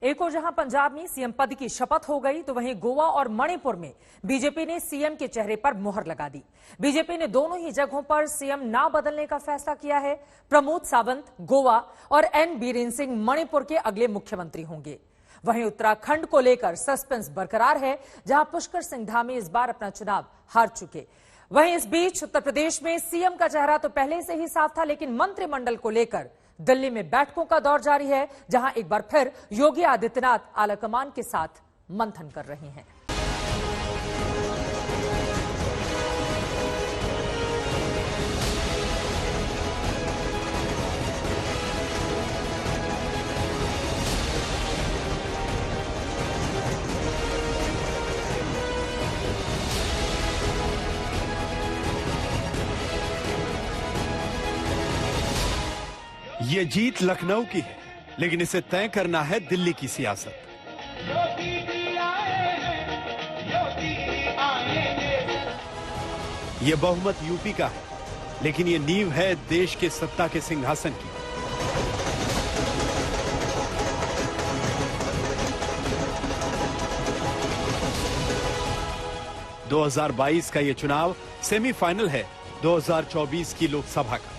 एक और जहां पंजाब में सीएम पद की शपथ हो गई, तो वहीं गोवा और मणिपुर में बीजेपी ने सीएम के चेहरे पर मुहर लगा दी। बीजेपी ने दोनों ही जगहों पर सीएम ना बदलने का फैसला किया है। प्रमोद सावंत गोवा और एन बीरेन सिंह मणिपुर के अगले मुख्यमंत्री होंगे। वहीं उत्तराखंड को लेकर सस्पेंस बरकरार है, जहां पुष्कर सिंह धामी इस बार अपना चुनाव हार चुके। वहीं इस बीच उत्तर प्रदेश में सीएम का चेहरा तो पहले से ही साफ था, लेकिन मंत्रिमंडल को लेकर दिल्ली में बैठकों का दौर जारी है, जहां एक बार फिर योगी आदित्यनाथ आलाकमान के साथ मंथन कर रहे हैं। ये जीत लखनऊ की है, लेकिन इसे तय करना है दिल्ली की सियासत। ये बहुमत यूपी का है, लेकिन ये नींव है देश के सत्ता के सिंहासन की। – 2022 का ये चुनाव सेमीफाइनल है 2024 की लोकसभा का।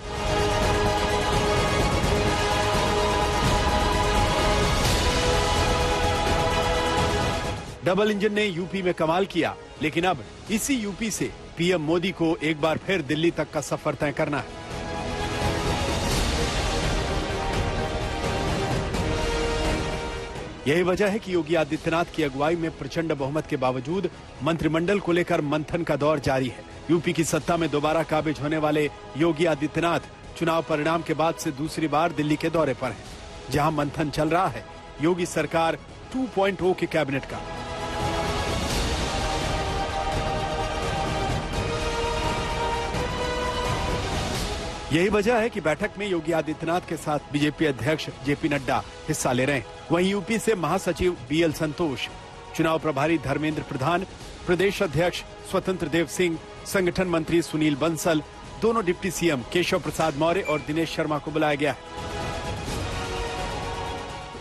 डबल इंजन ने यूपी में कमाल किया, लेकिन अब इसी यूपी से पीएम मोदी को एक बार फिर दिल्ली तक का सफर तय करना है। यही वजह है कि योगी आदित्यनाथ की अगुवाई में प्रचंड बहुमत के बावजूद मंत्रिमंडल को लेकर मंथन का दौर जारी है। यूपी की सत्ता में दोबारा काबिज होने वाले योगी आदित्यनाथ चुनाव परिणाम के बाद से दूसरी बार दिल्ली के दौरे पर हैं, जहां मंथन चल रहा है योगी सरकार 2.0 के कैबिनेट का। यही वजह है कि बैठक में योगी आदित्यनाथ के साथ बीजेपी अध्यक्ष जेपी नड्डा हिस्सा ले रहे हैं। वहीं यूपी से महासचिव बीएल संतोष, चुनाव प्रभारी धर्मेंद्र प्रधान, प्रदेश अध्यक्ष स्वतंत्र देव सिंह, संगठन मंत्री सुनील बंसल, दोनों डिप्टी सीएम केशव प्रसाद मौर्य और दिनेश शर्मा को बुलाया गया है।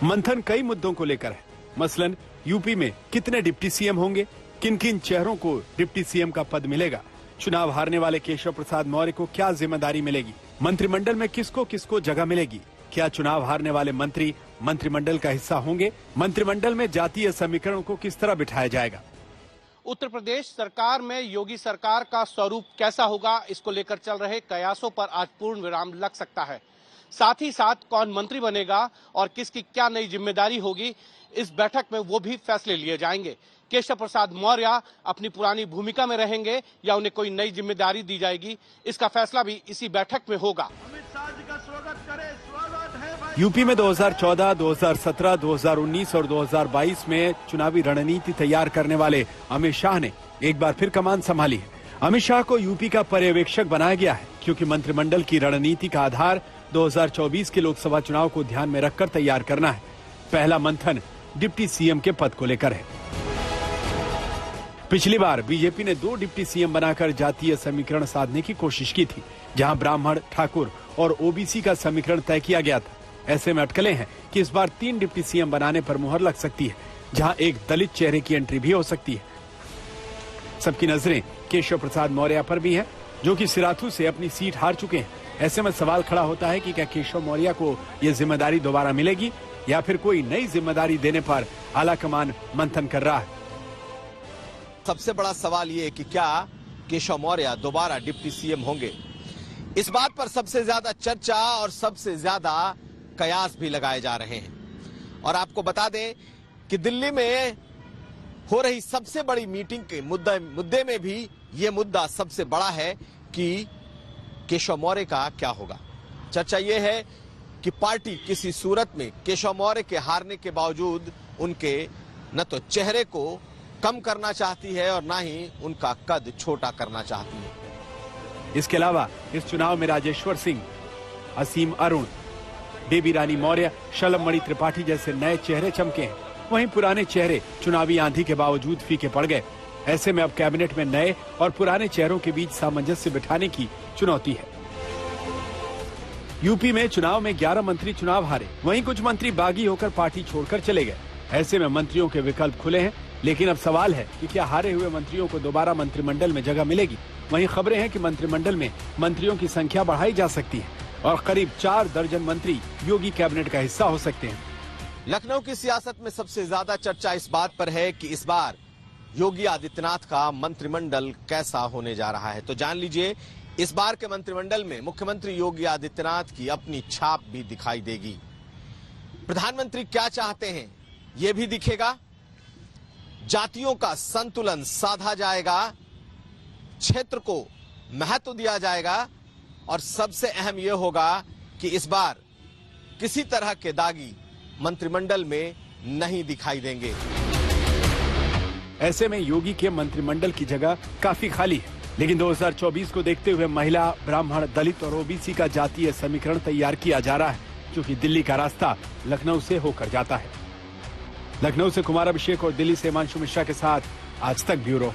मंथन कई मुद्दों को लेकर है, मसलन यूपी में कितने डिप्टी सीएम होंगे, किन किन चेहरों को डिप्टी सीएम का पद मिलेगा, चुनाव हारने वाले केशव प्रसाद मौर्य को क्या जिम्मेदारी मिलेगी, मंत्रिमंडल में किसको किसको जगह मिलेगी, क्या चुनाव हारने वाले मंत्री मंत्रिमंडल का हिस्सा होंगे, मंत्रिमंडल में जातीय समीकरण को किस तरह बिठाया जाएगा। उत्तर प्रदेश सरकार में योगी सरकार का स्वरूप कैसा होगा, इसको लेकर चल रहे कयासों पर आज पूर्ण विराम लग सकता है। साथ ही साथ कौन मंत्री बनेगा और किसकी क्या नई जिम्मेदारी होगी, इस बैठक में वो भी फैसले लिए जाएंगे। केशव प्रसाद मौर्य अपनी पुरानी भूमिका में रहेंगे या उन्हें कोई नई जिम्मेदारी दी जाएगी, इसका फैसला भी इसी बैठक में होगा। यूपी में 2014, 2017, 2019 और 2022 में चुनावी रणनीति तैयार करने वाले अमित शाह ने एक बार फिर कमान संभाली है। अमित शाह को यूपी का पर्यवेक्षक बनाया गया है, क्योंकि मंत्रिमंडल की रणनीति का आधार 2024 के लोकसभा चुनाव को ध्यान में रखकर तैयार करना है। पहला मंथन डिप्टी सीएम के पद को लेकर है। पिछली बार बीजेपी ने 2 डिप्टी सीएम बनाकर जातीय समीकरण साधने की कोशिश की थी, जहां ब्राह्मण, ठाकुर और ओबीसी का समीकरण तय किया गया था। ऐसे में अटकलें हैं कि इस बार 3 डिप्टी सीएम बनाने पर मुहर लग सकती है, जहां एक दलित चेहरे की एंट्री भी हो सकती है। सबकी नजरें केशव प्रसाद मौर्य पर भी हैं, जो कि सिराथू से अपनी सीट हार चुके हैं। ऐसे में सवाल खड़ा होता है कि क्या केशव मौर्य को यह जिम्मेदारी दोबारा मिलेगी या फिर कोई नई जिम्मेदारी देने पर आलाकमान मंथन कर रहा है। सबसे बड़ा सवाल ये है कि क्या केशव मौर्य दोबारा डिप्टी सीएम होंगे। इस बात पर सबसे ज्यादा चर्चा और सबसे ज्यादा कयास भी लगाए जा रहे हैं। और आपको बता दें कि दिल्ली में हो रही सबसे बड़ी मीटिंग के मुद्दे में भी ये मुद्दा सबसे बड़ा है कि केशव मौर्य का क्या होगा। चर्चा ये है कि पार्टी किसी सूरत में केशव मौर्य के हारने के बावजूद उनके न तो चेहरे को कम करना चाहती है और न ही उनका कद छोटा करना चाहती है। इसके अलावा इस चुनाव में राजेश्वर सिंह, असीम अरुण, बेबी रानी मौर्य, शलभ मणि त्रिपाठी जैसे नए चेहरे चमके हैं। वहीं पुराने चेहरे चुनावी आंधी के बावजूद फीके पड़ गए। ऐसे में अब कैबिनेट में नए और पुराने चेहरों के बीच सामंजस्य बिठाने की चुनौती है। यूपी में चुनाव में 11 मंत्री चुनाव हारे, वहीं कुछ मंत्री बागी होकर पार्टी छोड़कर चले गए। ऐसे में मंत्रियों के विकल्प खुले हैं, लेकिन अब सवाल है कि क्या हारे हुए मंत्रियों को दोबारा मंत्रिमंडल में जगह मिलेगी। वहीं खबरें हैं कि मंत्रिमंडल में मंत्रियों की संख्या बढ़ाई जा सकती है और करीब 4 दर्जन मंत्री योगी कैबिनेट का हिस्सा हो सकते हैं। लखनऊ की सियासत में सबसे ज्यादा चर्चा इस बात पर है कि इस बार योगी आदित्यनाथ का मंत्रिमंडल कैसा होने जा रहा है। तो जान लीजिए, इस बार के मंत्रिमंडल में मुख्यमंत्री योगी आदित्यनाथ की अपनी छाप भी दिखाई देगी। प्रधानमंत्री क्या चाहते हैं यह भी दिखेगा। जातियों का संतुलन साधा जाएगा, क्षेत्र को महत्व दिया जाएगा और सबसे अहम यह होगा कि इस बार किसी तरह के दागी मंत्रिमंडल में नहीं दिखाई देंगे। ऐसे में योगी के मंत्रिमंडल की जगह काफी खाली है, लेकिन 2024 को देखते हुए महिला, ब्राह्मण, दलित और ओबीसी का जातीय समीकरण तैयार किया जा रहा है, क्योंकि दिल्ली का रास्ता लखनऊ से होकर जाता है। लखनऊ से कुमार अभिषेक और दिल्ली से हिमांशु मिश्रा के साथ आज तक ब्यूरो।